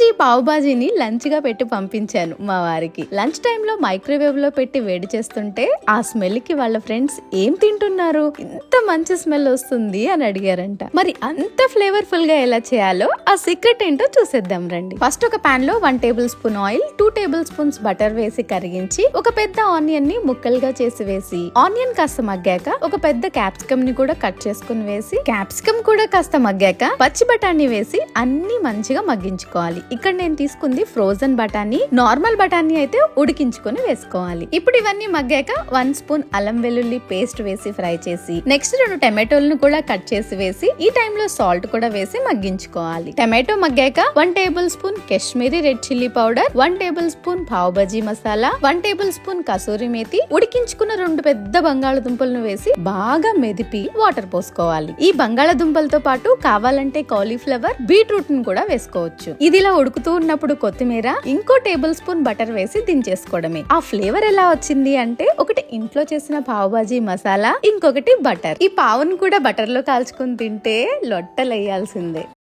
రోజు ఈ పావు బాజీని లంచ్ గా పెట్టి పంపించాను మా వారికి. లంచ్ టైమ్ లో మైక్రోవేవ్ లో పెట్టి వేడి చేస్తుంటే ఆ స్మెల్ కి వాళ్ళ ఫ్రెండ్స్ ఏం తింటున్నారు, ఇంత మంచి స్మెల్ వస్తుంది అని అడిగారంట. మరి అంత ఫ్లేవర్ఫుల్ గా ఎలా చేయాలో ఆ సీక్రెట్ ఏంటో చూసేద్దాం రండి. ఫస్ట్ ఒక పాన్ లో 1 table spoon oil, 2 table spoons butter వేసి కరిగించి ఒక పెద్ద ఆనియన్ ని ముక్కలుగా చేసి వేసి, ఆనియన్ కాస్త మగ్గాక ఒక పెద్ద క్యాప్సికమ్ ని కూడా కట్ చేసుకుని వేసి, క్యాప్సికమ్ కూడా కాస్త మగ్గాక పచ్చి బఠానీ వేసి అన్ని మంచిగా మగ్గించుకోవాలి. ఇక్కడ నేను తీసుకుంది ఫ్రోజన్ బఠానీ, నార్మల్ బఠానీ అయితే ఉడికించుకొని వేసుకోవాలి. ఇప్పుడు ఇవన్నీ మగ్గాక 1 స్పూన్ అల్లం వెల్లుల్లి పేస్ట్ వేసి ఫ్రై చేసి, నెక్స్ట్ 2 టమాటోలను కూడా కట్ చేసి వేసి, ఈ టైంలో సాల్ట్ కూడా వేసి మగ్గించుకోవాలి. టమాటో మగ్గాక 1 tablespoon Kashmiri red chilli powder, 1 tablespoon pav bhaji masala, 1 tablespoon kasuri methi, ఉడికించుకున్న 2 పెద్ద బంగాళదుంపలను వేసి బాగా మెదిపి వాటర్ పోసుకోవాలి. ఈ బంగాళదుంపలతో పాటు కావాలంటే కాలీఫ్లవర్, బీట్రూట్ ను కూడా వేసుకోవచ్చు. ఇదిలా ఉడుకుతూ ఉన్నప్పుడు కొత్తిమీర, ఇంకో టేబుల్ స్పూన్ బటర్ వేసి దించేసుకోవడమే. ఆ ఫ్లేవర్ ఎలా వచ్చింది అంటే, ఒకటి ఇంట్లో చేసిన పావ్ బాజీ మసాలా, ఇంకొకటి బటర్. ఈ పావును కూడా బటర్ లో కాల్చుకుని తింటే లొట్టలేయాల్సిందే.